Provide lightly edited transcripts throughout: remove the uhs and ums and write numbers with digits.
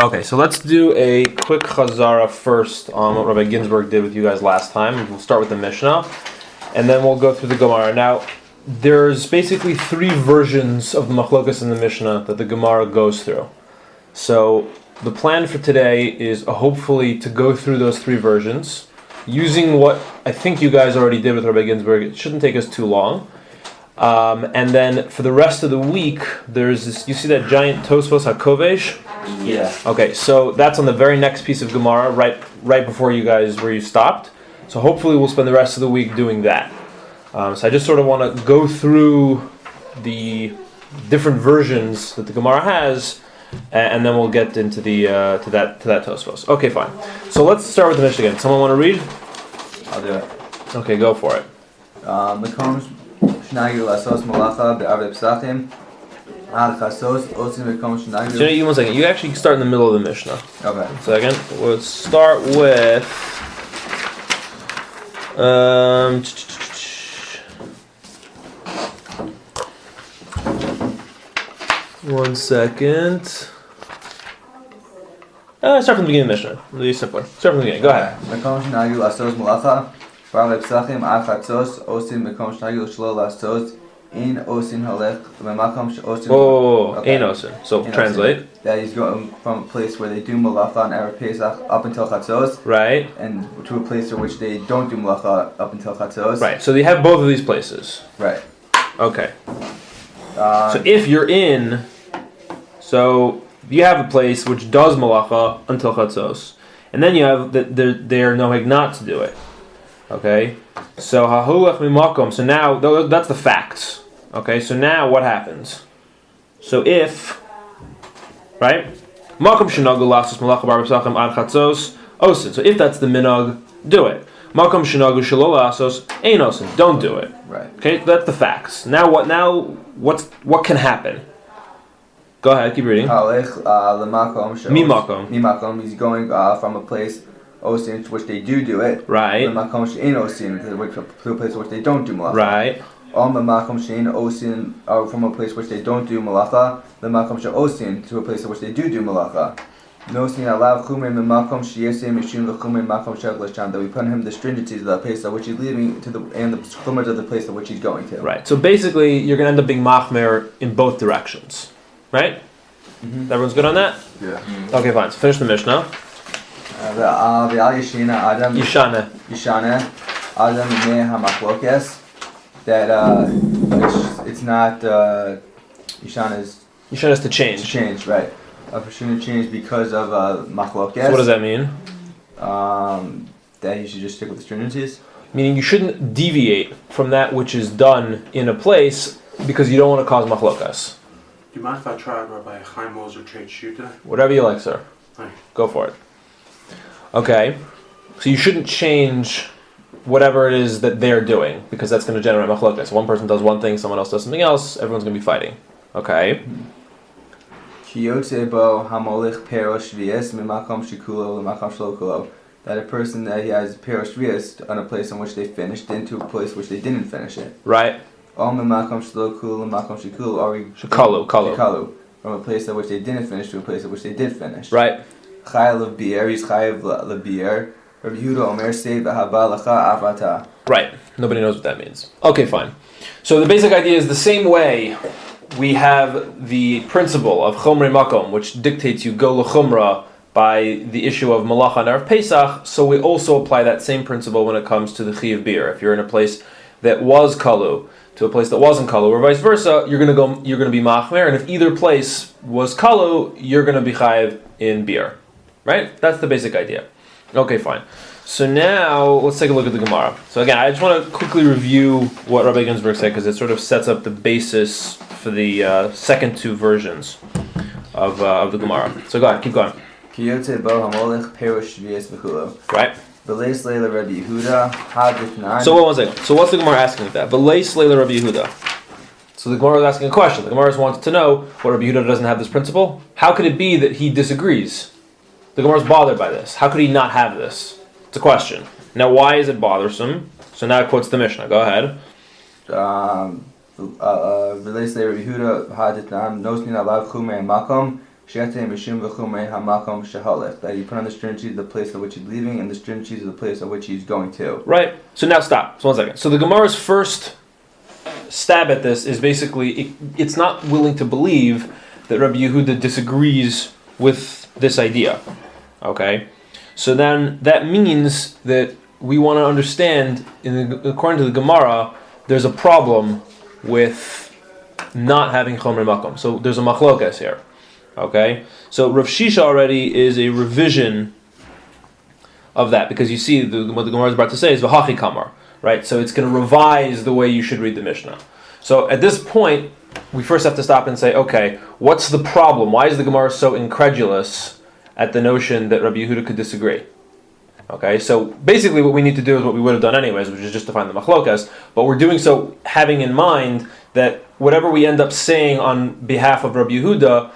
Okay, so let's do a quick chazara first on what Rabbi Ginsburg did with you guys last time. We'll start with the Mishnah, and then we'll go through the Gemara. Now, there's basically three versions of the machlokas in the Mishnah that the Gemara goes through. So the plan for today is hopefully to go through those three versions, using what I think you guys already did with Rabbi Ginsburg. It shouldn't take us too long. And then for the rest of the week, there's this, you see that giant Tosfos HaKovesh? Yeah. Okay, so that's on the very next piece of Gemara, right before you guys, where you stopped. So hopefully we'll spend the rest of the week doing that. So I just sort of want to go through the different versions that the Gemara has, and then we'll get into the to that Tosfos. Okay, fine. So let's start with the Mishnah again. Someone want to read? I'll do it. Okay, go for it. Shnagi lasos malacha be'arvei Pesachim. Ad chasos osim mekom shnagi. So you 1 second. You actually start in the middle of the Mishnah. Okay. Second. Let's start with 1 second. Start from the beginning of the Mishnah. Really simpler. Start from the beginning. Go ahead. Mekom shnagi lasos malacha be'arvei Pesachim. Ad chasos osim mekom shnagi shlo lasos. In osin halech b'makom she'osin. Oh, ein osin. So Ein translate. Osin. That he's going from a place where they do malacha on Erev Pesach up until Chatzos, Right. and to a place in which they don't do malacha up until Chatzos. Right. So they have both of these places. Right. Okay. So if you're in, so you have a place which does malacha until chatzos, and then you have that they're noheg not to do it. Okay. So hahulach mimakom. So now that's the facts. Okay. So now what happens? So if, right, makom shenagu lasos malacha bar pesachim ad chatzos osin. So if that's the minhag, do it. Makom shenagu shelo lasos ein osin. Don't do it. Right. Okay, that's the facts. Now what can happen? Go ahead, keep reading. Halech l'makom Mimakom. Mimakom. He's going from a place osin to which they do it. Right. L'makom she'ein osin to a place which they don't do malacha. Right. L'makom she'ein osin from a place which they don't do malacha. L'makom she'osin to a place in which they do malacha. Nosin alav chumer l'makom she'yesem mishum l'chumer makom she'lasham. That we put him the stringencies of the place at which he's leaving to and the chumers of the place at which he's going to. Right. So basically, you're going to end up being machmer in both directions. Right? Mm-hmm. Everyone's good on that? Yeah. Mm-hmm. Okay, fine. So finish the Mishnah. Yishana. Adam me hamachlokes. That it's not Yishana is to change. Change, right? Shouldn't change because of machlokes. So what does that mean? That you should just stick with the stringencies. Meaning you shouldn't deviate from that which is done in a place because you don't want to cause machlokas. Do you mind if I try Rabbi Chaim Moser trade shooter? Whatever you like, sir. Hi. Go for it. Okay. So you shouldn't change whatever it is that they're doing because that's going to generate machlokas. One person does one thing, someone else does something else, everyone's going to be fighting. Okay. That a person that he has Peiros Sheviis on a place in which they finished into a place which they didn't finish it. Right. Or Shikalu. From a place at which they didn't finish to a place at which they did finish. Right. Chayil of beer, he's Chayil lebier. Rabbi Yehuda Omer say v'haba lacha avata. Right. Nobody knows what that means. Okay, fine. So the basic idea is the same way we have the principle of chomrei makom, which dictates you go l'chumra by the issue of malacha and Erev Pesach. So we also apply that same principle when it comes to the chi of beer. If you're in a place that was kalu to a place that wasn't kalu, or vice versa, you're going to be machmer, and if either place was kalu, you're going to be chayiv in beer. Right? That's the basic idea. Okay, fine. So now let's take a look at the Gemara. So again, I just want to quickly review what Rabbi Ginsburg said because it sort of sets up the basis for the second two versions of the Gemara. So go ahead, keep going. Right. So one second. So what's the Gemara asking with that? V'leis leila Rabbi Yehuda. So the Gemara is asking a question. The Gemara wants to know what Rabbi Yehuda doesn't have this principle. How could it be that he disagrees? The Gemara is bothered by this. How could he not have this? It's a question. Now, why is it bothersome? So now it quotes the Mishnah. Go ahead. V'leis leila Rabbi Yehuda haditnan nosnin alav chumer makom that he put on the stringencies of the place of which he's leaving and the stringencies of the place of which he's going to. Right. So now stop. So 1 second. So the Gemara's first stab at this is basically it's not willing to believe that Rabbi Yehuda disagrees with this idea. Okay. So then that means that we want to understand, according to the Gemara, there's a problem with not having Chomer Makom. So there's a machlokas here. Okay? So Rav Shisha already is a revision of that, because you see what the Gemara is about to say is V'hachi Kamar. Right? So it's going to revise the way you should read the Mishnah. So at this point, we first have to stop and say, okay, what's the problem? Why is the Gemara so incredulous at the notion that Rabbi Yehuda could disagree? Okay, so basically what we need to do is what we would have done anyways, which is just to find the machlokas, but we're doing so having in mind that whatever we end up saying on behalf of Rabbi Yehuda,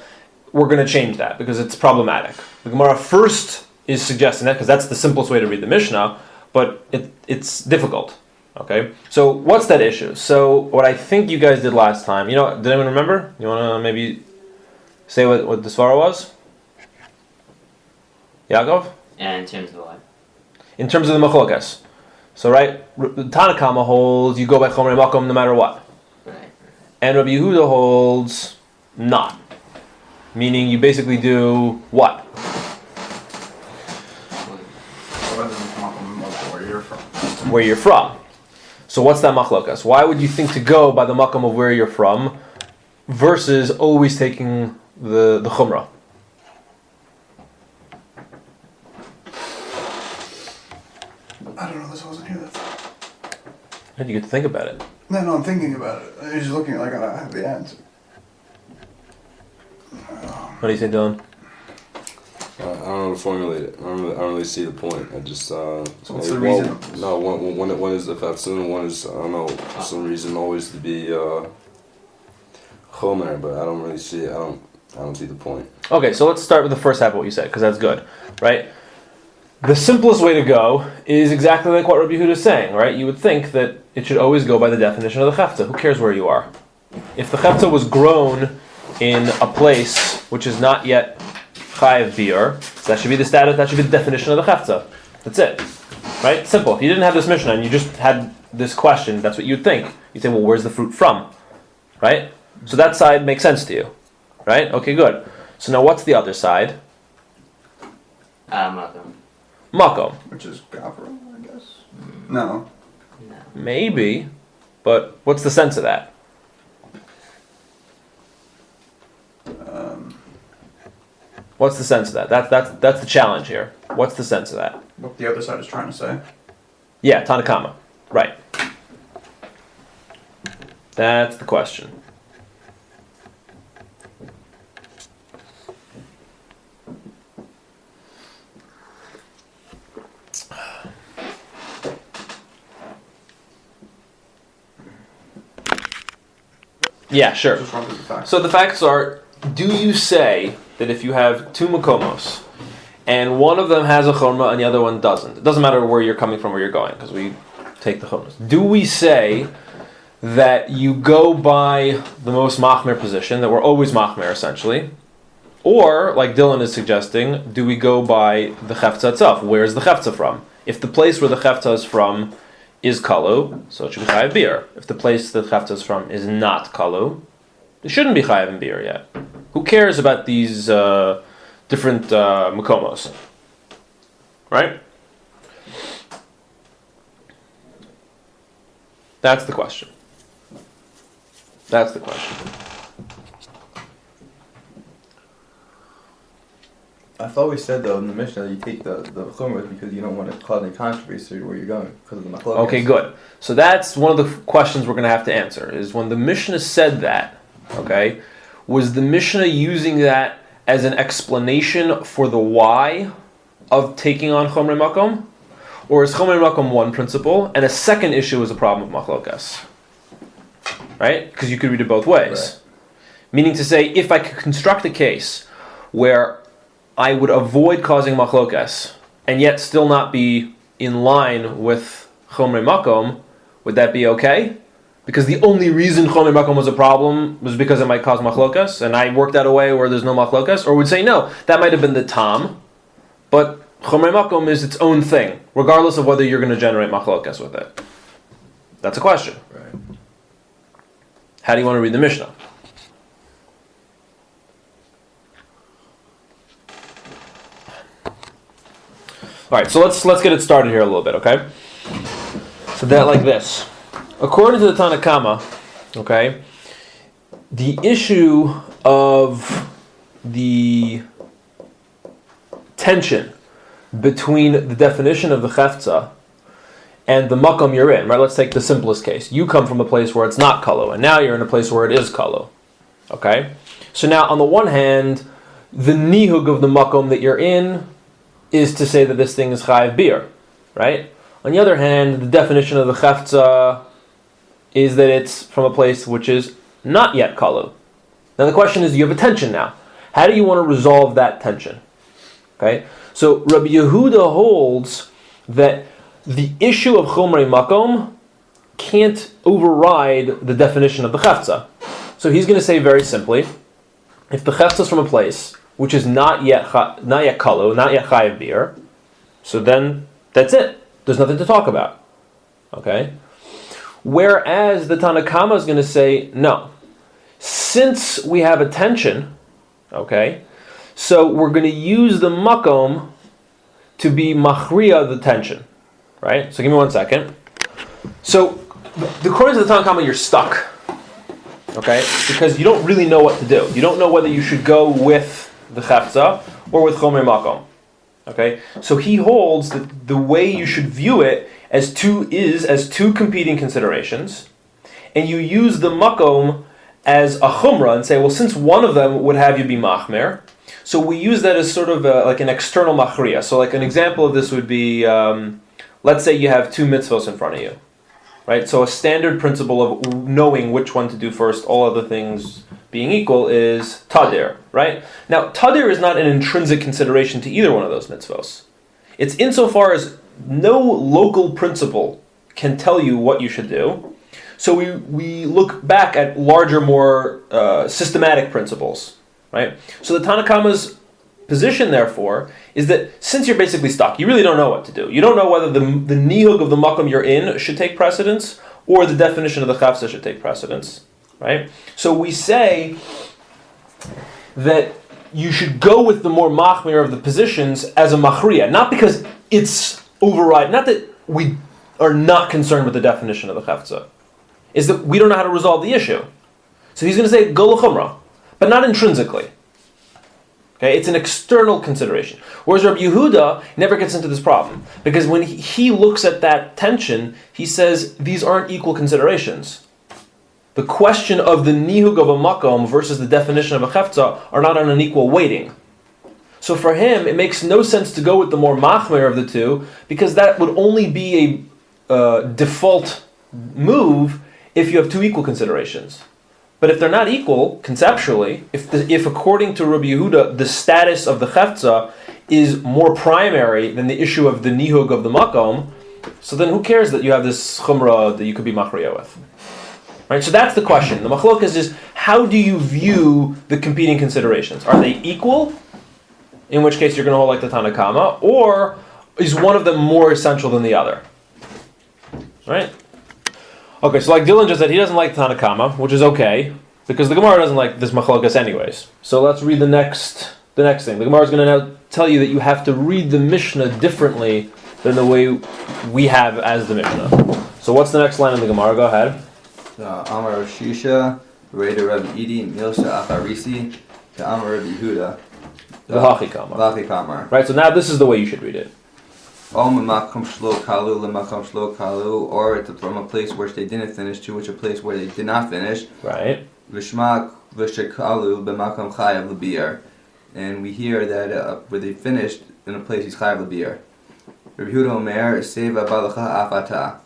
we're going to change that because it's problematic. The Gemara first is suggesting that because that's the simplest way to read the Mishnah, but it's difficult. Okay, so what's that issue? So what I think you guys did last time, did anyone remember? You want to maybe say what the svara was? Yaakov? And in terms of what? In terms of the machlokas. So right, Tanna Kama holds you go by Chomer Makom no matter what. Right. And Rabbi Yehuda holds not. Meaning you basically do what? Where you're from. So what's that machlokas? Why would you think to go by the makom of where you're from versus always taking the chumrah? I don't know, this wasn't here. How do you get to think about it? No, I'm thinking about it. I'm just looking like I have the answer. What do you say, Dylan? I don't know how to formulate it. I don't really see the point. I just So what's the reason? No, one is the Fatsun, one is, I don't know, for some reason always to be Chomer, but I don't really see it. I don't see the point. Okay, so let's start with the first half of what you said, because that's good, right? The simplest way to go is exactly like what Rabbi Yehuda is saying, right? You would think that it should always go by the definition of the chefta. Who cares where you are? If the chefta was grown in a place which is not yet chayav biur, that should be the status, that should be the definition of the chefta. That's it, right? Simple. If you didn't have this Mishnah and you just had this question, that's what you'd think. You'd say, well, where's the fruit from, right? So that side makes sense to you, right? Okay, good. So now what's the other side? Makom. Makom. Which is Gavra, I guess. No. No. Maybe, but what's the sense of that? What's the sense of that? That's the challenge here. What's the sense of that? What the other side is trying to say. Yeah, Tanakama. Right. That's the question. Yeah, sure. Just run through the facts. So the facts are, do you say that if you have two makomos and one of them has a chorma and the other one doesn't, it doesn't matter where you're coming from, where you're going, because we take the chormas. Do we say that you go by the most machmir position, that we're always machmir essentially, or, like Dylan is suggesting, do we go by the chefza itself? Where's the chefza from? If the place where the chefza is from is kalu, so it should be chayav beer. If the place the chefza is from is not kalu, it shouldn't be chayav in beer yet. Who cares about these different makomos? Right? That's the question. That's the question. I thought we said though in the Mishnah that you take the chumrah because you don't want to cause any controversy where you're going because of the machlokas. Okay, good. So that's one of the questions we're going to have to answer, is when the Mishnah said that, okay, was the Mishnah using that as an explanation for the why of taking on Chomrei Makom? Or is Chomrei Makom one principle, and a second issue is a problem of machlokas? Right? Because you could read it both ways. Right. Meaning to say, if I could construct a case where I would avoid causing machlokas and yet still not be in line with Chomrei Makom, would that be okay? because the only reason Chomei Makom was a problem was because it might cause machlokas, and I worked out a way where there's no machlokas, or would say no, that might have been the tam, but Chomei Makom is its own thing, regardless of whether you're going to generate machlokas with it. That's a question. Right. How do you want to read the Mishnah? All right, so let's get it started here a little bit, okay? So that like this. According to the Tanna Kama, okay, the issue of the tension between the definition of the chefza and the makom you're in, right? Let's take the simplest case. You come from a place where it's not kalo, and now you're in a place where it is kalo, okay? So now, on the one hand, the nihug of the makom that you're in is to say that this thing is chayiv beer, right? On the other hand, the definition of the chefza is that it's from a place which is not yet kalo. Now the question is, you have a tension now. How do you want to resolve that tension? Okay, so Rabbi Yehuda holds that the issue of chomrei makom can't override the definition of the chefza. So he's going to say very simply, if the chefza is from a place which is not yet kalo, not yet chayiv beer, so then that's it. There's nothing to talk about. Okay? Whereas the Tanna Kama is going to say, no. Since we have a tension, okay, so we're going to use the makom to be machriya the tension. Right? So give me 1 second. So, according to the Tanna Kama, you're stuck. Okay? Because you don't really know what to do. You don't know whether you should go with the chefza or with chomrei makom. Okay? So he holds that the way you should view it as two competing considerations, and you use the makom as a chumrah and say, well, since one of them would have you be machmer, so we use that as sort of like an external machriya. So like an example of this would be, let's say you have two mitzvos in front of you, right? So a standard principle of knowing which one to do first, all other things being equal, is tadir, right? Now, tadir is not an intrinsic consideration to either one of those mitzvos. It's insofar as no local principle can tell you what you should do. So we look back at larger, more systematic principles, right? So the Tanna Kama's position, therefore, is that since you're basically stuck, you really don't know what to do. You don't know whether the nihug of the makom you're in should take precedence or the definition of the chafsa should take precedence, right? So we say that you should go with the more machmir of the positions as a machriya, not because it's override, not that we are not concerned with the definition of the chafza, is that we don't know how to resolve the issue. So he's going to say go l'chumrah, but not intrinsically. Okay, it's an external consideration. Whereas Rabbi Yehuda never gets into this problem, because when he looks at that tension, he says these aren't equal considerations. The question of the nihug of a makom versus the definition of a chefza are not on an equal weighting. So for him, it makes no sense to go with the more machmer of the two, because that would only be a default move if you have two equal considerations. But if they're not equal, conceptually, if according to Rabbi Yehuda, the status of the chefza is more primary than the issue of the nihug of the makom, so then who cares that you have this chumrah that you could be machriya with? Right? So that's the question. The machlokas is, how do you view the competing considerations? Are they equal? In which case you're going to hold like the Tanna Kama, or is one of them more essential than the other? Right? Okay, so like Dylan just said, he doesn't like Tanna Kama, which is okay, because the Gemara doesn't like this machlokas anyways. So let's read the next thing. The Gemara is going to now tell you that you have to read the Mishnah differently than the way we have as the Mishnah. So what's the next line in the Gemara? Go ahead. Amar Shisha, Rinde Rabbi Idi, Milsa Acharisi, to Amar Rabbi Yehuda. V'hachi Kama. V'hachi Kama. Right, so now this is the way you should read it. Or it's from a place which they didn't finish to which a place where they did not finish. Right. And we hear that where they finished in a place he's chayav l'bir. Rabbi Yehuda Omer seva balacha afata.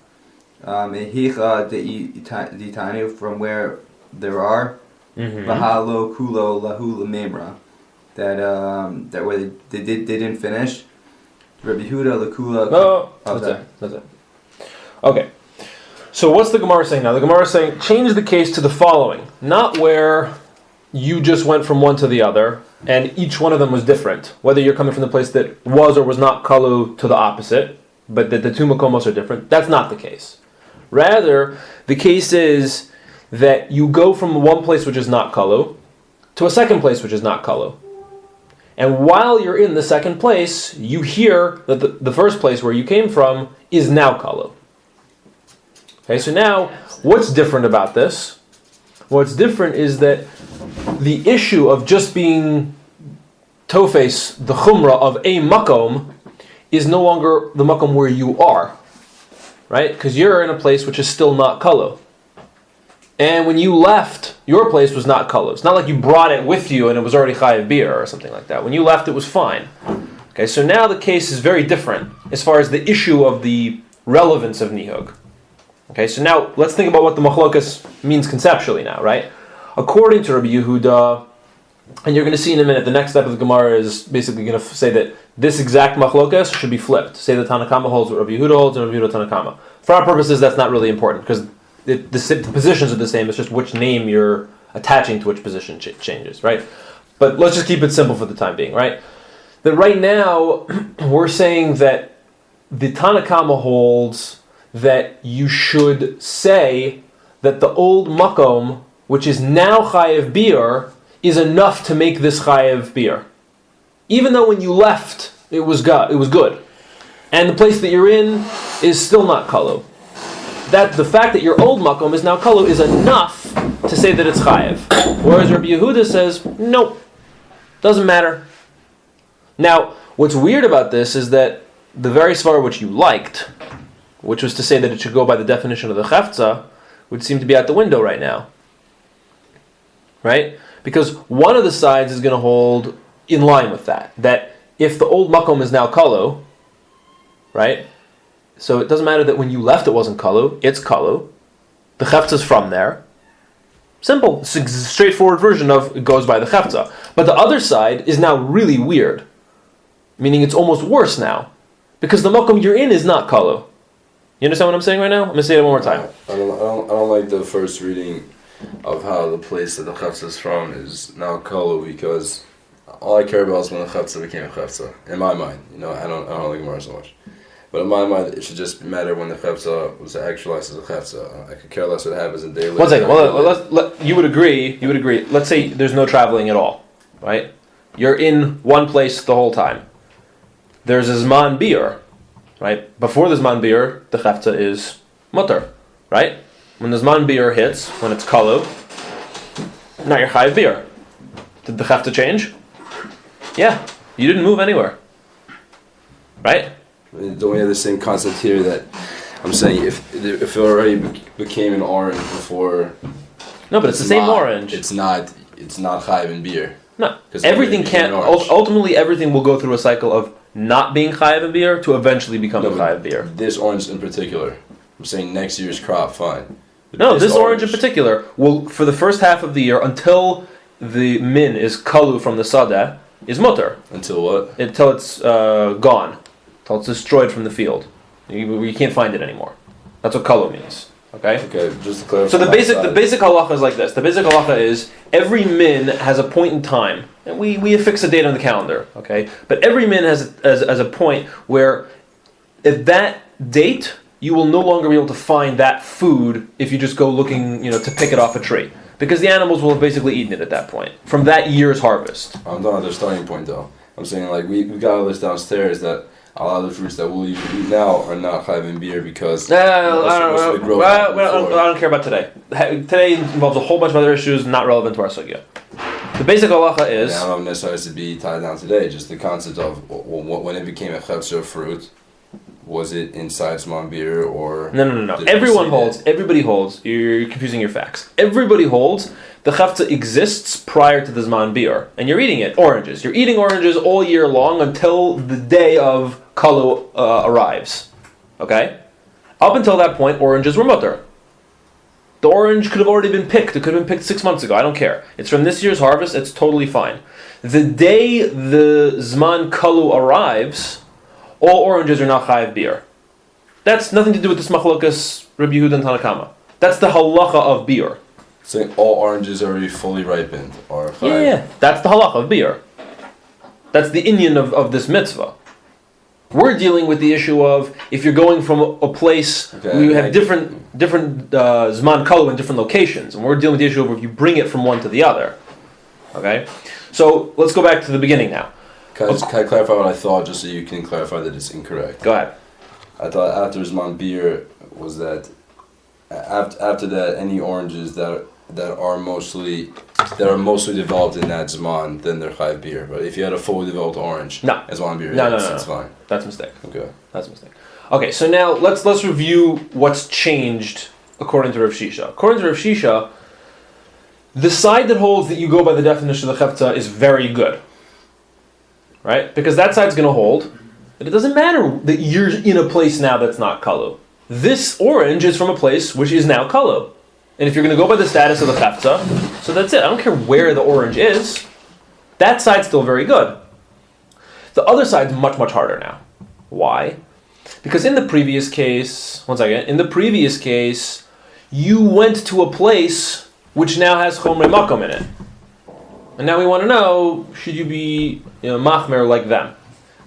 Ehicha deitanu, from where there are bahalo kulo lahu lememra, that where they didn't finish. Rabbi Yehuda lakula. That's it. Okay. So what's the Gemara saying now? The Gemara is saying, change the case to the following. Not where you just went from one to the other, and each one of them was different. Whether you're coming from the place that was or was not kalu to the opposite, but that the two makomos are different. That's not the case. Rather, the case is that you go from one place which is not kalu to a second place which is not kalu. And while you're in the second place, you hear that the first place where you came from is now kalu. Okay, so now, what's different about this? What's different is that the issue of just being tofes, the chumrah of a makom, is no longer the makom where you are. Right? Because you're in a place which is still not kalu. And when you left, your place was not kalu. It's not like you brought it with you and it was already chayav beer or something like that. When you left, it was fine. Okay, so now the case is very different as far as the issue of the relevance of nihug. Okay, so now let's think about what the machlokas means conceptually now, right? According to Rabbi Yehuda, and you're going to see in a minute, the next step of the Gemara is basically going to say that this exact machlokas should be flipped. Say that Tanakama holds what Rabbi Yehuda holds and Rabbi Yehuda Tanakama. For our purposes, that's not really important because the positions are the same. It's just which name you're attaching to which position changes, right? But let's just keep it simple for the time being, right? That right now, we're saying that the Tanakama holds that you should say that the old makom, which is now chayev beer, is enough to make this chayev beer. Even though when you left, it was good. And the place that you're in is still not kalu. That the fact that your old makom is now kalu is enough to say that it's chayev. Whereas Rabbi Yehuda says, nope, doesn't matter. Now, what's weird about this is that the very svar which you liked, which was to say that it should go by the definition of the chefza, would seem to be out the window right now. Right? Because one of the sides is going to hold in line with that. That if the old makom is now kalu, right? So it doesn't matter that when you left it wasn't kalu, it's kalu. The chefza is from there. Simple. It's a straightforward version of it goes by the chefza. But the other side is now really weird. Meaning it's almost worse now. Because the makom you're in is not kalu. You understand what I'm saying right now? I'm going to say it one more time. I don't like the first reading of how the place that the chafza is from is now kalu, because all I care about is when the chafza became a chafza. In my mind, I don't like Gemara so much, but in my mind, it should just matter when the chafza was actualized as a chafza. I could care less what happens a day later. 1 second. Well, you would agree. Let's say there's no traveling at all, right? You're in one place the whole time. There's a zman beer, right? Before the zman beer, the chafza is mutter, right? When the zman beer hits, when it's kalu, now you're chayav beer. Did the chafza change? Yeah, you didn't move anywhere, right? Don't we have the same concept here that I'm saying if it already became an orange before? No, but it's the same orange. It's not chayav in beer. No, everything can't. Ultimately, everything will go through a cycle of not being chayav in beer to eventually become a chayav beer. This orange in particular, I'm saying next year's crop, fine. But no, this orange in particular will, for the first half of the year, until the min is kalu from the sadeh, is mutter. Until what? Until it's gone. Until it's destroyed from the field. You can't find it anymore. That's what kalu means. Okay, just to clarify. So the basic halacha is like this. The basic halacha is every min has a point in time, and we affix a date on the calendar. Okay, but every min has as a point where at that date you will no longer be able to find that food if you just go looking, to pick it off a tree, because the animals will have basically eaten it at that point from that year's harvest. I'm done at their starting point though. I'm saying we got a list downstairs that a lot of the fruits that we'll usually eat now are not chayav in beer because I don't care about today. Today involves a whole bunch of other issues not relevant to our sugya. The basic halacha is... I don't necessarily have to be tied down today, just the concept of when it became a chefza fruit, was it inside zman beer or... No. Everybody holds, you're confusing your facts. Everybody holds the chafza exists prior to the zman beer, and you're eating it. Oranges. You're eating oranges all year long until the day of kalu arrives. Okay? Up until that point, oranges were mutter. The orange could have already been picked. It could have been picked 6 months ago. I don't care. It's from this year's harvest. It's totally fine. The day the zman kalu arrives, all oranges are not chayav beer. That's nothing to do with this machlokas Rabbi Yehuda and Tanakama. That's the halacha of beer. Saying all oranges are already fully ripened or chayiv. Yeah, that's the halacha of beer. That's the inyan of this mitzvah. We're dealing with the issue of if you're going from a place where you have different zman kalu in different locations, and we're dealing with the issue of if you bring it from one to the other. Okay, so let's go back to the beginning now. Can I clarify what I thought, just so you can clarify that it's incorrect? Go ahead. I thought after Zman beer was that after that any oranges that are mostly developed in that Zman, then they're chayiv beer. But if you had a fully developed orange, as Zman beer, it's fine. That's a mistake. Okay. That's a mistake. Okay, so now let's review what's changed according to Rav Shisha. According to Rav Shisha, the side that holds that you go by the definition of the chefza is very good. Right? Because that side's going to hold, but it doesn't matter that you're in a place now that's not kalu. This orange is from a place which is now kalu. And if you're going to go by the status of the chefza, so that's it. I don't care where the orange is. That side's still very good. The other side's much, much harder now. Why? Because in the previous case, you went to a place which now has chomrei makom in it. And now we want to know, should you be machmer like them?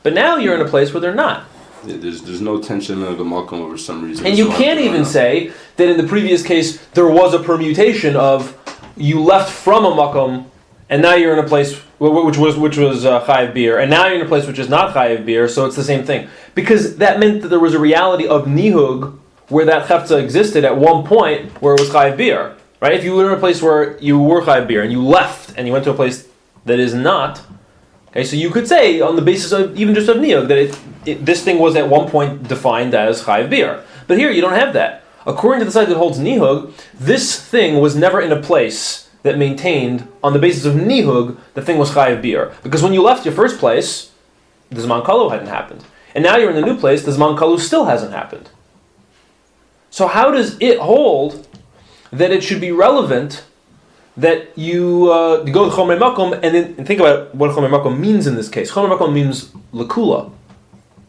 But now you're in a place where they're not. Yeah, there's no tension in the makom over some reason. And you can't even say that in the previous case there was a permutation of you left from a makom and now you're in a place which was chayiv beer, and now you're in a place which is not chayiv beer, so it's the same thing. Because that meant that there was a reality of nihug where that chefza existed at one point where it was chayiv beer. Right? If you were in a place where you were chayiv beer and you left and you went to a place that is not, okay, so you could say on the basis of even just of niyog that this thing was at one point defined as chayiv beer. But here you don't have that. According to the side that holds nihug, this thing was never in a place that maintained on the basis of nihug the thing was chayiv beer. Because when you left your first place, the zman kalu hadn't happened. And now you're in a new place, the zman kalu still hasn't happened. So how does it hold that it should be relevant that you go to chomrei makom and think about what chomrei makom means in this case? Chomrei makom means lekula.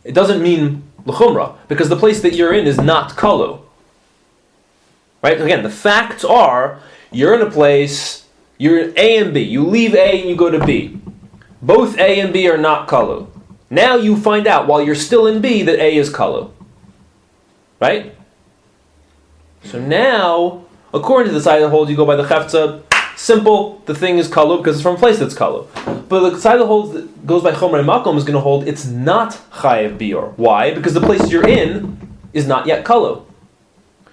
It doesn't mean lechumra, because the place that you're in is not kalu. Right? Again, the facts are, you're in a place, you're in A and B. You leave A and you go to B. Both A and B are not kalu. Now you find out, while you're still in B, that A is kalu. Right? So now, according to the side that holds you go by the chefza, simple, the thing is kalu because it's from a place that's kalu. But the side that holds that goes by chomrei makom is going to hold it's not chayiv bior. Why? Because the place you're in is not yet kalu.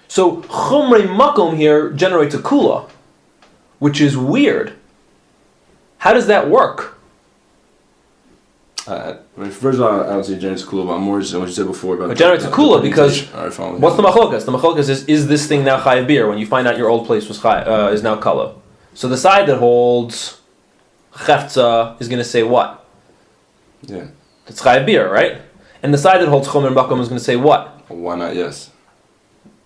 So chomrei makom here generates a kula, which is weird. How does that work? First of all, I don't say it generates a kula, but I'm more just what you said before about it generates a kula because what's the machlokas? The machlokas is this thing now chayiv beer when you find out your old place was is now kala. So the side that holds chefza is going to say what? Yeah, it's chayiv beer, right? And the side that holds chomer makom is going to say what? Why not? Yes.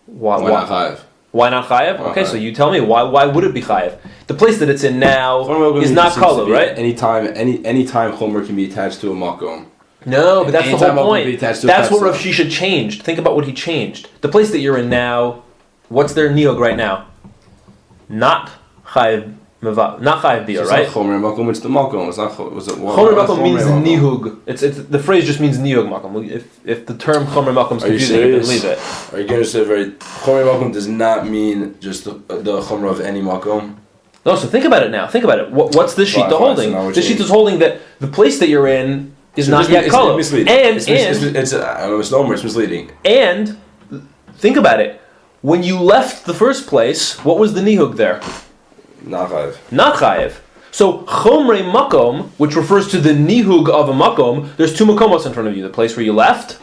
Why not chayiv? Why not chayiv? Okay, so you tell me why would it be chayiv? The place that it's in now is not kala, right? Anytime chomer can be attached to a makom. No, but that's the whole point. That's what Rav Shisha changed. Think about what he changed. The place that you're in now, what's their niog right now? Not chayiv beer, right? It's not chomer makom. It's the makom. It's not. Chomer makom means nihug. It's the phrase just means nihug makom. If the term chomer makom is confusing, you can leave it. Are you going to say chomer makom does not mean just the chomer of any makom? No. So think about it now. Think about it. What's this sheet holding? This sheet is holding that the place that you're in is not yet kala. It's misleading. It's a misnomer. It's misleading. And think about it. When you left the first place, what was the nihug there? Not chayiv. Not chayiv. So chomrei makom, which refers to the nihug of a makom, there's two makomos in front of you: the place where you left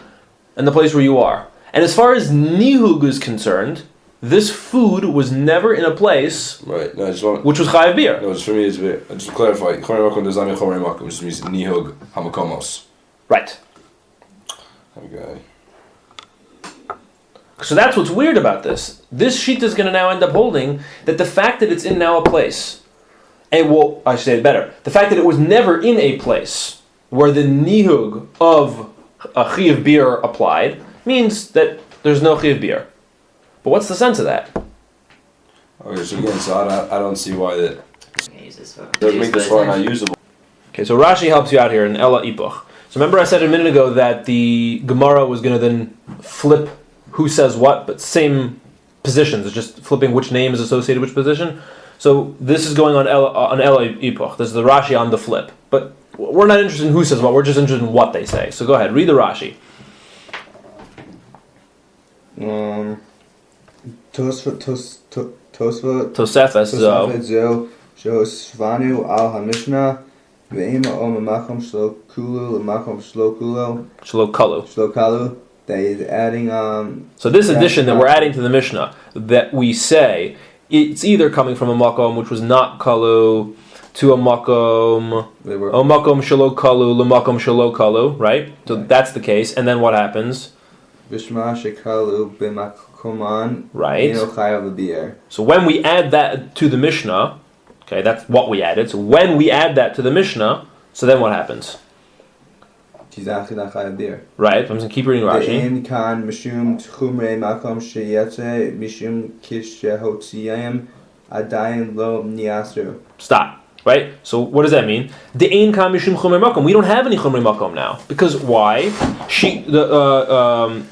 and the place where you are. And as far as nihug is concerned, this food was never in a place right. No, which was chayiv beer. No, just for me, just to clarify, chomrei makom does not mean chomrei makom. It just means nihug hamakomos. Right. Okay. So that's what's weird about this. This sheet is going to now end up holding that the fact that it's in now a place, and well, I should say it better, the fact that it was never in a place where the nihug of a chiyuv beer applied, means that there's no chiv beer. But what's the sense of that? Okay, so again, I don't see why that Use this does make this far not usable. Okay, so Rashi helps you out here in Ella Ipuch. So remember I said a minute ago that the Gemara was going to then flip who says what, but same positions. It's just flipping which name is associated with which position. So this is going on Ella Ipuch. This is the Rashi on the flip. But we're not interested in who says what, we're just interested in what they say. So go ahead, read the Rashi. Tosefes Zo Shosvanu al Hamishna Ve'ima Om Makom Shlo Kulu Makom Shlo Kulo Shlokalu. Shlo Kalu. That is adding So this addition that we're adding to the Mishnah, that we say, it's either coming from a makom which was not kalu to a makom shelo kalu lemakom shelo kalu, right? So that's the case. And then what happens? Vishma Shekalu B'Makoman Right. Eno Chayav L'Bier. So when we add that to the Mishnah, okay, that's what we added. So when we add that to the Mishnah, so then what happens? Tizach Ina Chayav L'Bier. Right. I'm going to keep reading Rashi. Ve'en kan mishum tchumrei makom sheyetze mishum kishehotziyim adayin lo niasru. Stop. Right? So what does that mean? De'ein kam mishum chumrei makom. We don't have any chumrei makom now. Because why? One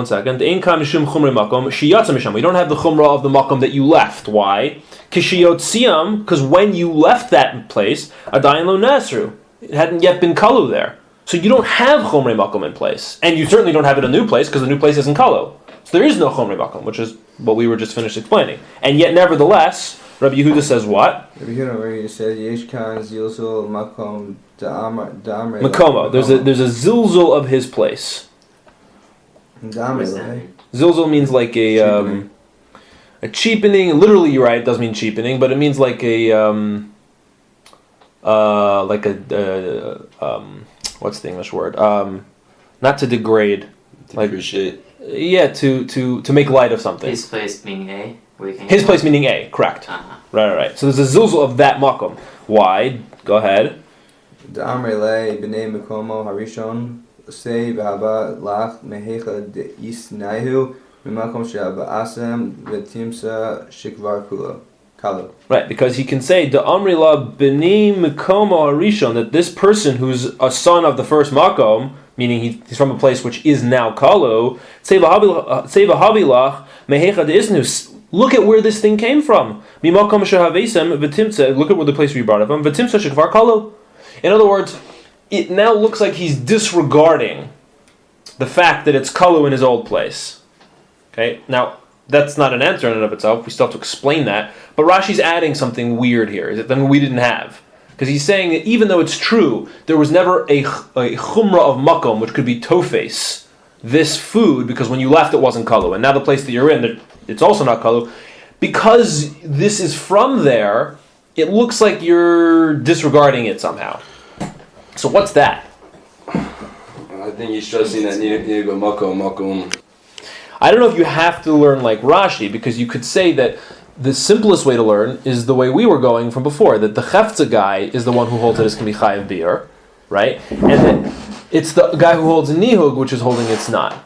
second. De'ein kam mishum chumrei makom sheyatza misham. We don't have the chumrah of the makom that you left. Why? Kisheyotziyam, because when you left that place, adayin lo nasru. It hadn't yet been kalu there. So you don't have chomrei makom in place. And you certainly don't have it in a new place, because the new place isn't kalu. So there is no chomrei makom, which is what we were just finished explaining. And yet, nevertheless, Rabbi Yehuda says what? Rabbi Yehuda says yesh kan zilzul makom da'amrei. Makoma. There's a zilzul of his place. Da'amrei. Zilzul means like a cheapening. Literally, you're right. It does mean cheapening, but it means like what's the English word? Not to degrade. Depreciate. Yeah, to make light of something. His place meaning A? His place meaning A, correct. Uh-huh. Right. So there's a zilzul of that makom. Why? Go ahead. Da'amrei le b'nei makomo harishon say v'haba lach mehecha de'isnaihu b'makom she'aba'asem v'timsa shikvar kulo. Kalu. Right, because he can say the Amrila b'nei Mekomo Harishon, that this person who's a son of the first Makom, meaning he's from a place which is now Kalu, Havilach Mehecha de'isnu. Look at where this thing came from. Mimakom shehavesem v'timtza. Look at where the place we brought it from. V'timtza shekvar kalu. In other words, it now looks like he's disregarding the fact that it's kalu in his old place. Okay, now that's not an answer in and of itself. We still have to explain that. But Rashi's adding something weird here that we didn't have. Because he's saying that even though it's true, there was never a chumrah of makom, which could be tofes, this food, because when you left it wasn't kalu. And now the place that you're in, it's also not kalu. Because this is from there, it looks like you're disregarding it somehow. So what's that? I think he's stressing that need to go makom. I don't know if you have to learn like Rashi, because you could say that the simplest way to learn is the way we were going from before, that the Chefza guy is the one who holds it as can be chayav beer, right? And then it's the guy who holds a nihug, which is holding it's not.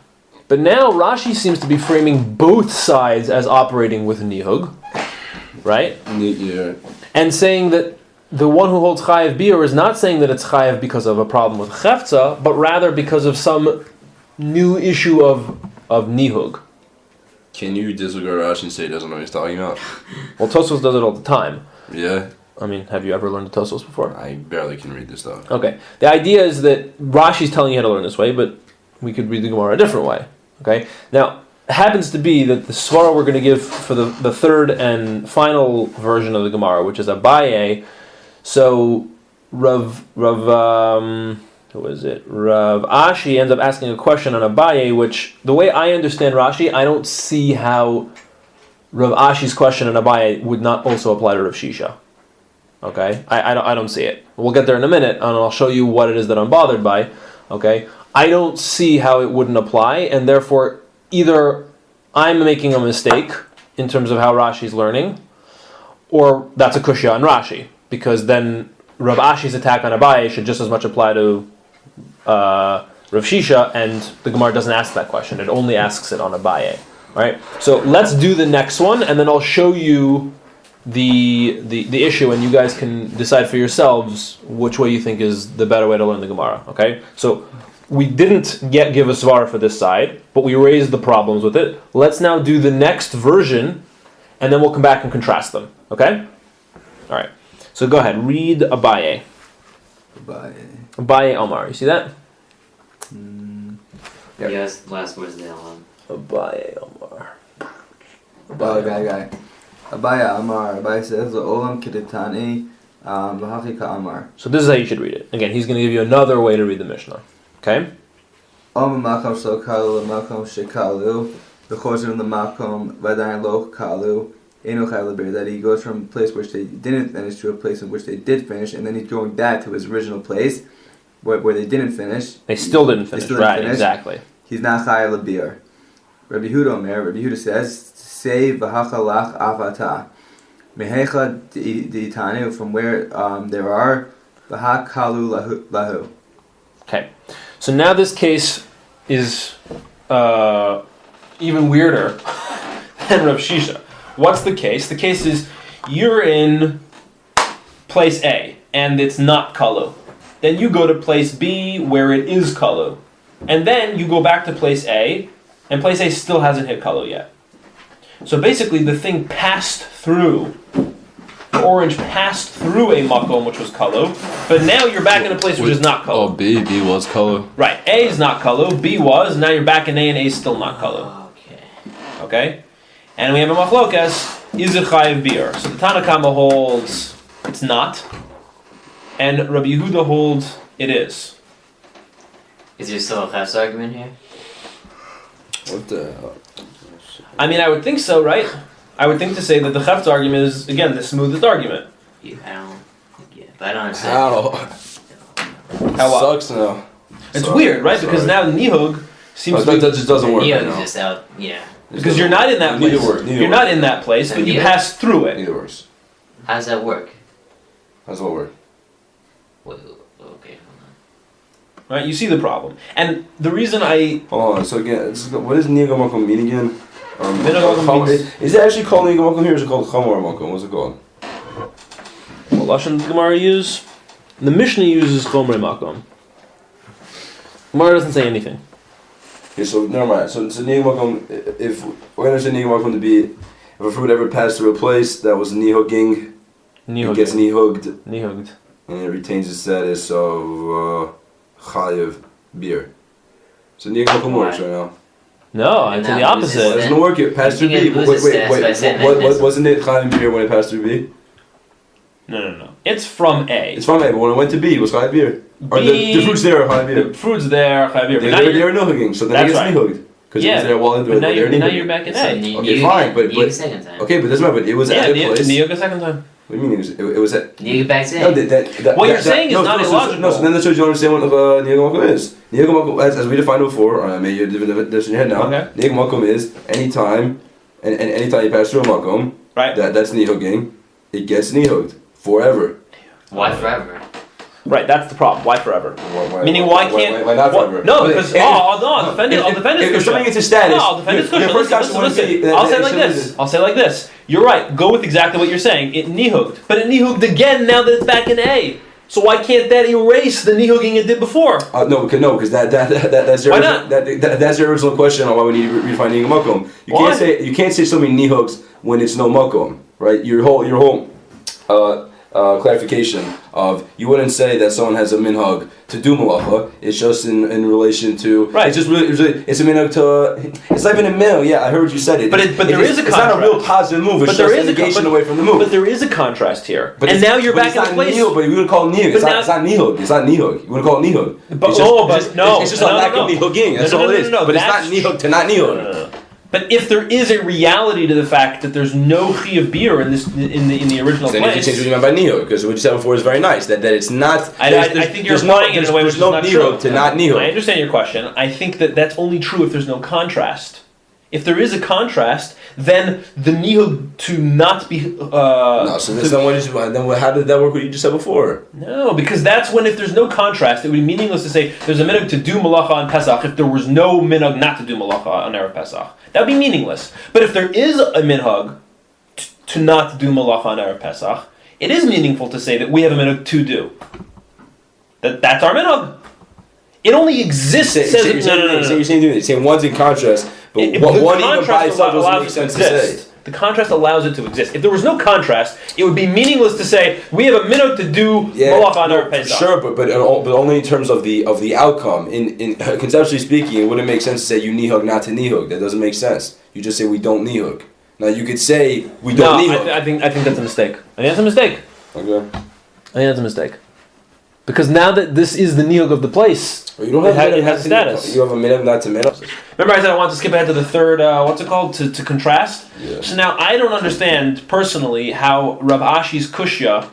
But now Rashi seems to be framing both sides as operating with nihug, right? Yeah. And saying that the one who holds chayav beer is not saying that it's chayav because of a problem with Chefza, but rather because of some new issue of nihug. Can you disregard Rashi and say he doesn't know what he's talking about? Well, Tosfos does it all the time. Yeah. I mean, have you ever learned the Tosfos before? I barely can read this stuff. Okay. The idea is that Rashi's telling you how to learn this way, but we could read the Gemara a different way. Okay. Now, it happens to be that the svara we're going to give for the third and final version of the Gemara, which is Abaye. So Rav Ashi ends up asking a question on Abaye, which, the way I understand Rashi, I don't see how Rav Ashi's question on Abaye would not also apply to Rav Shisha. Okay? I don't see it. We'll get there in a minute, and I'll show you what it is that I'm bothered by. Okay? I don't see how it wouldn't apply, and therefore, either I'm making a mistake in terms of how Rashi's learning, or that's a kushya on Rashi, because then Rav Ashi's attack on Abaye should just as much apply to Rav Shisha, and the Gemara doesn't ask that question. It only asks it on Abaye. All right. So let's do the next one, and then I'll show you the issue, and you guys can decide for yourselves which way you think is the better way to learn the Gemara. Okay. So we didn't yet give a svara for this side, but we raised the problems with it. Let's now do the next version, and then we'll come back and contrast them. Okay. All right. So go ahead. Read Abaye. Abaye Omar. You see that? Yep. Yes, last words there on. Abaye Omar. Guy. Abaya Amar. Abaya says, Olam Kiditani, V'hachi Ka'amar. So this is how you should read it. Again, he's going to give you another way to read the Mishnah. Okay? Om Makam Shokalu, Makam Shekalu, V'chozim L'Makom, V'adayin Lo Kalu, Eno Chayla, that he goes from a place which they didn't finish to a place in which they did finish, and then he's going back to his original place where they didn't finish. They still didn't finish. Right, exactly. He's not Chayla Bir. Rabbi Huda says, Say V'hachalach Avata. Mehecha D'itanu, from where there are V'hakalu Lahu. Okay. So now this case is even weirder than Rav Shisha. What's the case? The case is you're in place A and it's not kalu. Then you go to place B where it is kalu. And then you go back to place A, and place A still hasn't hit kalu yet. So basically the thing passed through, the orange passed through a makom which was kalu, but now you're back in a place which is not kalu. Oh, B was kalu. Right, A is not kalu, B was, now you're back in A and A is still not kalu. Okay? And we have a machlokas, is it chayiv bir? So the Tanakama holds it's not, and Rabbi Yehuda holds it is. Is there still a chef's argument here? What the hell? I mean, I would think so, right? I would think to say that the Cheft's argument is, again, the smoothest argument. Yeah, but I don't understand. How Sucks now. It's weird, right? Because now Nihug seems to be... That just doesn't work right Nihug now. is just out, yeah. Because you're not in that place. You're not in that place, but you pass through it. Neither works. How does that work? How does that work? Wait, okay, hold on. Right? You see the problem. And the reason I... Hold on, so again, what does Niga Makom mean again? Means... Is it actually called Niga Makom here, or is it called Chamor Makom? What's it called? What Lashon does Gemara use? The Mishnah uses Chomrei Makom. Gemara doesn't say anything. Okay, so never mind. So Niga Makom, if we're going to say Niga Makom to be, if a fruit ever passed through a place that was Nihugging, it gets Nihugged, and it retains the status of Chayiv Bir. So Niga Makom works right now. No, it's the opposite. It doesn't work. It passed through B. Wait. Wasn't it Chayiv Bir when it passed through B? No. It's from A. It's from A, but when it went to B, it was Chayiv Bir. Or the fruits there are Chayiv Bir. The fruits there are Chayiv Bir. They were Nihugging, so then it gets Nihugged. Because it was there while into it. Now you're back in A. Okay, fine, but second time. Okay, but doesn't matter. But it was at a place. Nihug a second time. What do you mean? It was at. Nihug back to A. No, what you're saying is not illogical. No, so then that shows you understand what Nihug Makom is. Nihug Makom, as we defined before, I made you a this in your head now. Okay. Nihug Makom is anytime, and anytime you pass through a Makom, right? That's Nihugging. It gets Nihugged forever. Why forever? Right, that's the problem. Why forever? Meaning, why not forever? No, because I'll defend it. If something gets a status, no, I'll defend it. Listen. I'll say like this. You're right. Go with exactly what you're saying. It nihugged, but it nihugged again now that it's back in A. So why can't that erase the nihugging it did before? No, because that's your why not? That's your original question on why we need to redefine Nihug Makom. You can't say something nihugs when it's no Makom, right? Your whole clarification of you wouldn't say that someone has a minhag to do malacha. It's just in relation to right. It's just really it's a minhag to. It's not even a mill. Yeah, I heard what you said it. But there is a contrast. It's not a real positive move. It's just a negation away from the move. But there is a contrast here. And now you're back in the place. But you wouldn't call it nihug. It's not nihug. It's not nihug. You wouldn't call it nihug. It's just a lack of nihugging. That's all it is. But it's not nihug to not nihug. But if there is a reality to the fact that there's no chi of beer in the original place, then you can change what you meant by nihug, because what you said before is very nice. That it's not. I think you're applying it in a way which is not true. To not nihug. I understand your question. I think that that's only true if there's no contrast. if there is a contrast, then the nihug to not be... no, so this how did that work what you just said before? No, because that's when if there's no contrast, it would be meaningless to say there's a minhag to do malacha on Pesach if there was no minhag not to do malacha on Erev Pesach. That would be meaningless. But if there is a minhag to not do malacha on Erev Pesach, it is meaningful to say that we have a minhag to do. That's our minhag. It only exists. You're saying one's in contrast, but one even by itself doesn't make sense to say. The contrast allows it to exist. If there was no contrast, it would be meaningless to say we have a minhag to do malacha on Erev Pesach. Sure, but only in terms of the outcome. In conceptually speaking, it wouldn't make sense to say you nihug not to nihug. That doesn't make sense. You just say we don't nihug. Now you could say we don't nihug. I think that's a mistake. I think that's a mistake. Okay. I think that's a mistake. Because now that this is the nihug of the place, you don't have it has a status. You have a minhag not to minhag. Remember I said I want to skip ahead to the third, to contrast? Yeah. So now I don't understand, personally, how Rav Ashi's kushya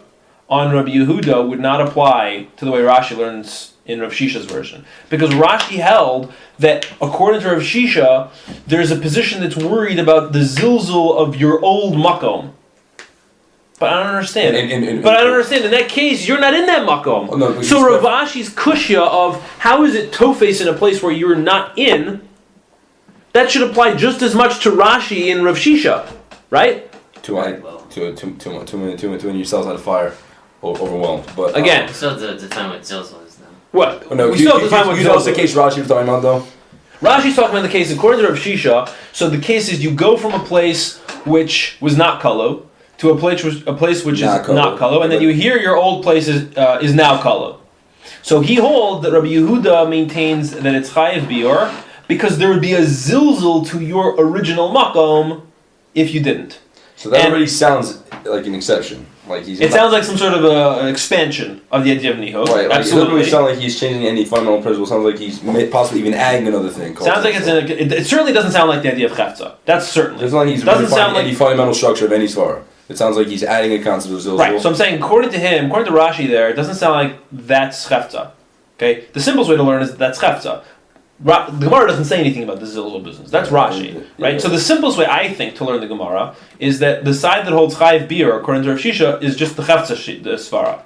on Rabbi Yehuda would not apply to the way Rashi learns in Rav Shisha's version. Because Rashi held that, according to Rav Shisha, there's a position that's worried about the zilzul of your old makom. But I don't understand. But I don't understand. In that case, you're not in that makom. Oh, no, so Rav Ashi's kushya of how is it tofes in a place where you're not in, that should apply just as much to Rashi in Rav Shisha, right? Too many yourselves out of fire, overwhelmed. But again, still the time with Zilzal is now. What? No, we still have the time with Zilzal. That's the case Rashi was talking about, though. Rashi's talking about the case according to Rav Shisha. So the case is you go from a place which was not kalo to a place which is not kalo, and then you hear your old place is now kalo. So he holds that Rabbi Yehuda maintains that it's chayiv bior because there would be a zilzul to your original makom if you didn't. So that already sounds like an exception. It sounds like some sort of expansion of the idea of nihug. Right, absolutely. It doesn't really sound like he's changing any fundamental principle. It sounds like he's possibly even adding another thing. Sounds like it certainly doesn't sound like the idea of chefza. That's certainly. It's not like he's any fundamental structure of any svara. It sounds like he's adding a concept of zilzul. Right, so I'm saying, according to Rashi there, it doesn't sound like that's chefza. Okay? The simplest way to learn is that that's chefza. The Gemara doesn't say anything about the zilzul business. That's Rashi, right? Yeah. So the simplest way, I think, to learn the Gemara is that the side that holds chayiv biur, according to Rav Shisha, is just the chefza, the svara.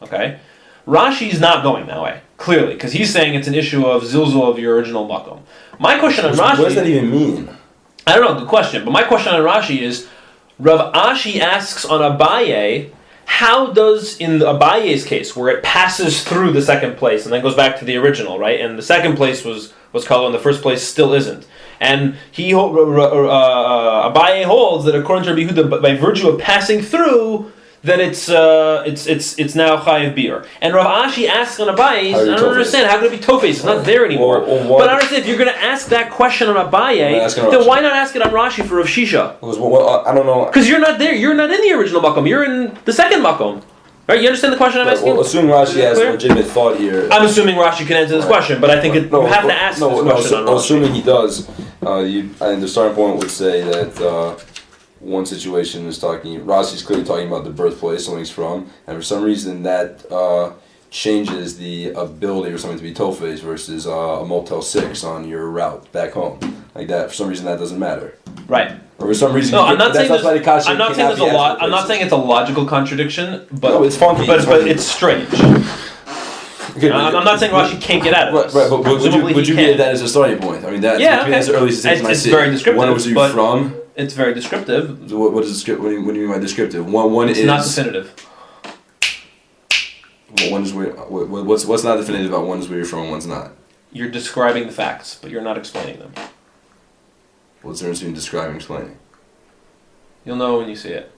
Okay? Rashi's not going that way, clearly, because he's saying it's an issue of zilzul of your original makom. My question on Rashi... What does that even mean? I don't know, good question. But my question on Rashi is, Rav Ashi asks on Abaye, how does, in Abaye's case, where it passes through the second place and then goes back to the original, right? And the second place was color and the first place still isn't. And Abaye holds that according to Rabbi Yehuda, by virtue of passing through, then it's now chayiv biur. And Rav Ashi asks on Abaye, I don't understand, how could it be tofes? It's not there anymore. But I understand, if you're going to ask that question on Abaye, then why not ask it on Rashi for Rav Shisha? I don't know. Because you're not there, you're not in the original makom, you're in the second makom. Right, you understand the question I'm asking? Well, assuming Rashi has a legitimate thought here. I'm assuming Rashi can answer this question, but I think you have to ask this question on Rashi. Assuming he does, and the starting point would say that one situation is Rashi's clearly talking about the birthplace, something he's from, and for some reason that changes the ability for something to be tofes versus a Motel 6 on your route back home. Like that, for some reason that doesn't matter. Right. Or for some reason, no, I'm not saying there's a lot. I'm not saying it's a logical contradiction, but no, it's funky. But it's strange. Okay, I'm not saying Rashi can't get at it. Right, but would you get that as a starting point? I mean, that's the earliest stage. It's very descriptive. When was you from? It's very descriptive. What is what do you mean by descriptive? One it's is not definitive. One is where. What's not definitive about one is where you're from and one's not? You're describing the facts, but you're not explaining them. What's the difference between describing and explaining? You'll know when you see it.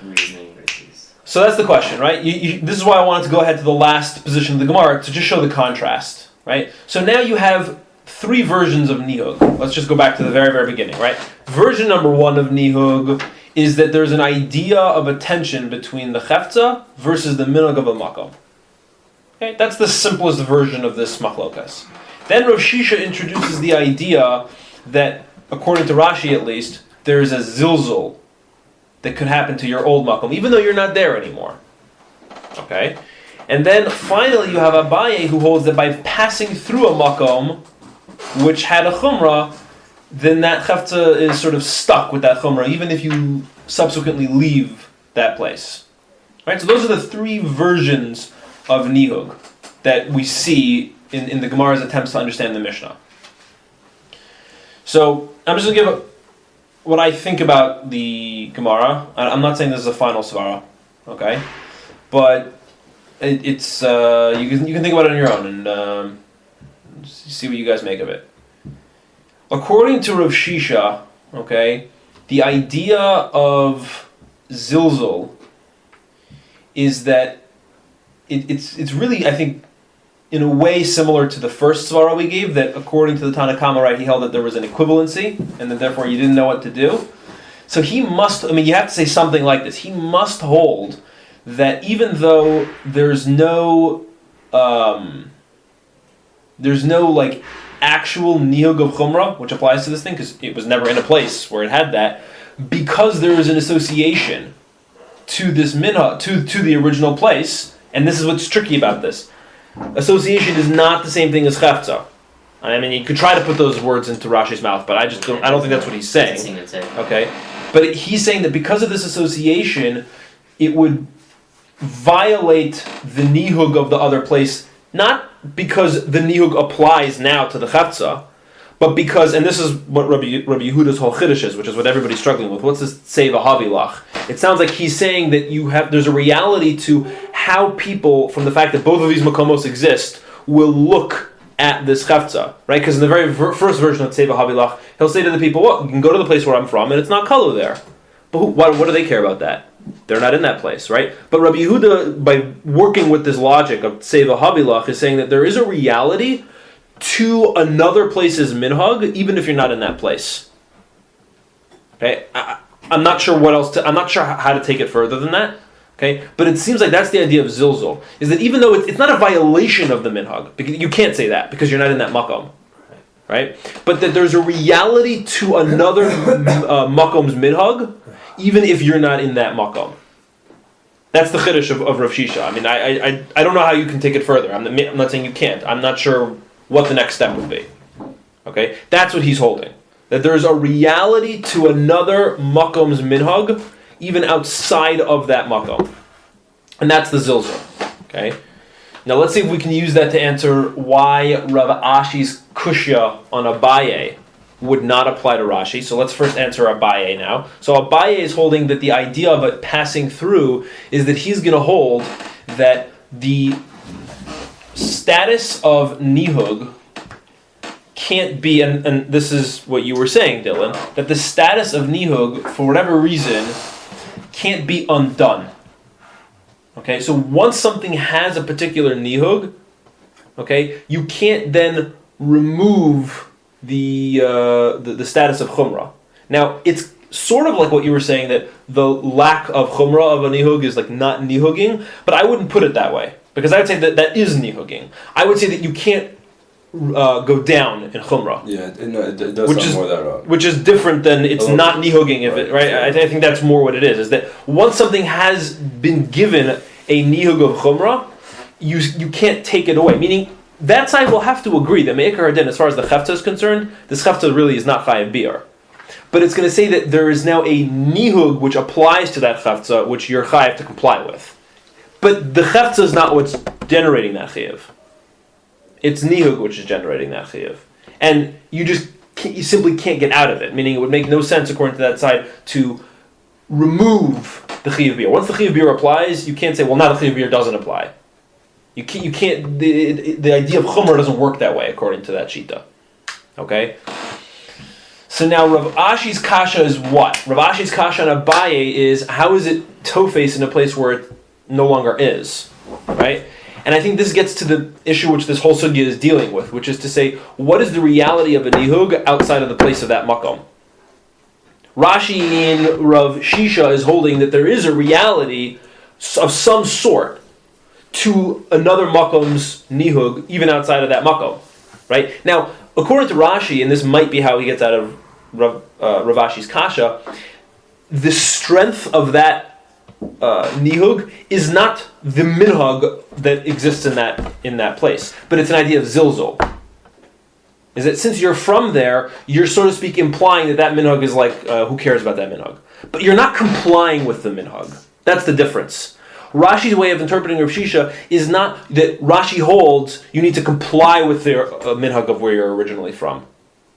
Reasoning versus... So that's the question, right? This is why I wanted to go ahead to the last position of the Gemara, to just show the contrast, right? So now you have three versions of nihug. Let's just go back to the very, very beginning, right? Version number one of nihug is that there's an idea of a tension between the chefza versus the minhag of a makom. Okay? That's the simplest version of this machlokas. Then Rav Shisha introduces the idea that, according to Rashi at least, there's a zilzul that could happen to your old makom, even though you're not there anymore. Okay? And then finally you have Abaye who holds that by passing through a makom, which had a chumrah, then that chefza is sort of stuck with that chumrah, even if you subsequently leave that place. Right? So those are the three versions of nihug that we see in the Gemara's attempts to understand the Mishnah. So I'm just going to give what I think about the Gemara. I'm not saying this is a final svara, okay? But it's you can think about it on your own and see what you guys make of it. According to Rav Shisha, okay, the idea of zilzul is that it's really, I think, in a way similar to the first svara we gave, that according to the Tanna Kama, right, he held that there was an equivalency, and that therefore you didn't know what to do. So he must, you have to say something like this. He must hold that even though there's no like actual nihug of chumrah, which applies to this thing, because it was never in a place where it had that, because there is an association to this minhag, to the original place, and this is what's tricky about this. Association is not the same thing as chefza. I mean, you could try to put those words into Rashi's mouth, but I don't think that's what he's saying. Okay, but he's saying that because of this association, it would violate the nihug of the other place, not because the nihug applies now to the chefza, but because, and this is what Rabbi Yehuda's whole chiddush is, which is what everybody's struggling with. What's this seva havilach? It sounds like he's saying that there's a reality to how people, from the fact that both of these makomos exist, will look at this chefza, right? Because in the very first version of seva havilach, he'll say to the people, "Well, you can go to the place where I'm from, and it's not kalo there." But what do they care about that? They're not in that place, right? But Rabbi Yehuda, by working with this logic of seva havilach, is saying that there is a reality to another place's minhag, even if you're not in that place. Okay, I'm not sure what else. I'm not sure how to take it further than that. Okay, but it seems like that's the idea of zilzul, is that even though it's not a violation of the minhag, because you can't say that because you're not in that makom, right? But that there's a reality to another makom's minhag, even if you're not in that makom. That's the chiddush of Rav Shisha. I mean, I don't know how you can take it further. I'm not saying you can't. I'm not sure what the next step would be. Okay, that's what he's holding. That there is a reality to another makom's minhag, even outside of that makom, and that's the zilzul. Okay, now let's see if we can use that to answer why Rav Ashi's kushya on Abaye would not apply to Rashi. So let's first answer Abaye now. So Abaye is holding that the idea of it passing through is that he's going to hold that the status of nihug can't be, and this is what you were saying, Dylan, that the status of nihug, for whatever reason, can't be undone. Okay, so once something has a particular nihug, okay, you can't then remove the status of chumrah. Now, it's sort of like what you were saying, that the lack of chumrah of a nihug is like not nihuging, but I wouldn't put it that way, because I would say that is nihuging. I would say that you can't go down in chumrah. Yeah, it does sound more that route. Which is different than it's not nihuging, if it, right? I think that's more what it is that once something has been given a nihug of chumrah, you can't take it away. Meaning, that side will have to agree that Me'ikar Hadin, as far as the chefta is concerned, this chefta really is not chayav biur. But it's going to say that there is now a nihug which applies to that chefta, which you're chayav to comply with. But the chefta is not what's generating that chayav. It's nihug which is generating that chayav. And you simply can't get out of it. Meaning it would make no sense, according to that side, to remove the chayav biur. Once the chayav biur applies, you can't say, well, now the chayav biur doesn't apply. You can't. The idea of chumrah doesn't work that way, according to that shita. Okay. So now Rav Ashi's kasha is what? Rav Ashi's kasha on Abaye is, how is it tofes in a place where it no longer is, right? And I think this gets to the issue which this whole sugya is dealing with, which is to say, what is the reality of a nihug outside of the place of that makom? Rashi in Rav Shisha is holding that there is a reality of some sort to another makom's nihug, even outside of that makom, right? Now, according to Rashi, and this might be how he gets out of Rav Ashi's kasha, the strength of that nihug is not the minhag that exists in that place, but it's an idea of zilzul. is that since you're from there, you're, so to speak, implying that minhag is like, who cares about that minhag? But you're not complying with the minhag. That's the difference. Rashi's way of interpreting Rav Shisha is not that Rashi holds you need to comply with the minhag of where you're originally from.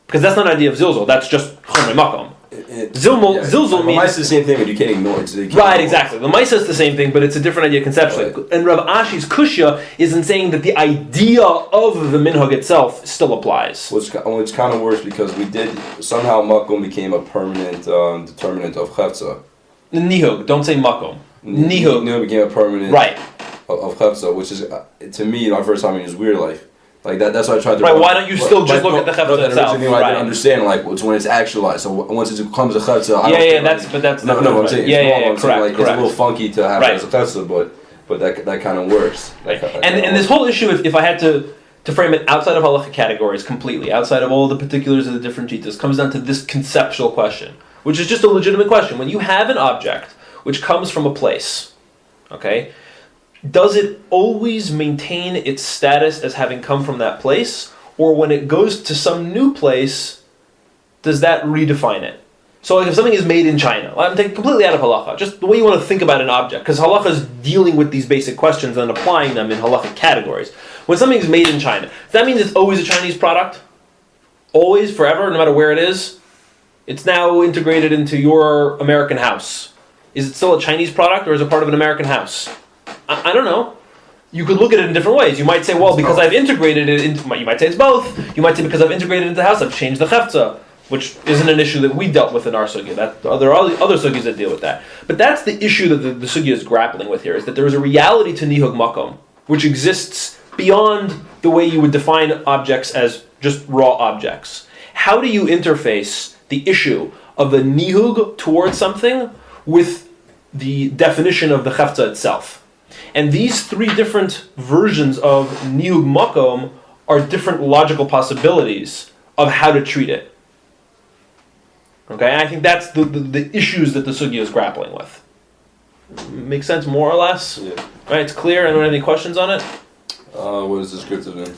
Because that's not an idea of zilzul, that's just chomrei makom. Zilzul means... It's the same thing, but you can't ignore it. Right, exactly. The Maisa is the same thing, but it's a different idea conceptually. Right. And Rav Ashi's kushya is in saying that the idea of the minhag itself still applies. Well, it's kind of worse because we did... Somehow makom became a permanent determinant of chavza. Nihug, don't say makom. Nihug. Nihug became a permanent of chavza, which is, to me, my first time it was weird, like that. That's why I tried to. Right. Why don't you still just look at the chavza itself? I didn't understand. Like it's when it's actualized. So once it becomes a chavza, that's no. I'm saying correct. It's a little funky to have it as a chavza, but that kind of works. Right. And this whole issue, if I had to frame it outside of halacha categories completely, outside of all the particulars of the different jitas, comes down to this conceptual question, which is just a legitimate question. When you have an object which comes from a place, okay, does it always maintain its status as having come from that place? Or when it goes to some new place, does that redefine it? So like if something is made in China, I'm taking completely out of halacha, just the way you want to think about an object, because halacha is dealing with these basic questions and applying them in halachic categories. When something is made in China, does that mean it's always a Chinese product? Always, forever, no matter where it is? It's now integrated into your American house. Is it still a Chinese product or is it part of an American house? I don't know. You could look at it in different ways. You might say, well, because I've integrated it into... You might say it's both. You might say because I've integrated it into the house, I've changed the chefza, which isn't an issue that we dealt with in our sugya. There are other sugyas that deal with that. But that's the issue that the sugya is grappling with here, is that there is a reality to nihug makom, which exists beyond the way you would define objects as just raw objects. How do you interface the issue of the nihug towards something with the definition of the chefza itself? And these three different versions of nihug makom are different logical possibilities of how to treat it. Okay, and I think that's the issues that the sugya is grappling with. Make sense more or less? Yeah. Right, it's clear. Anyone have any questions on it? What is descriptive then?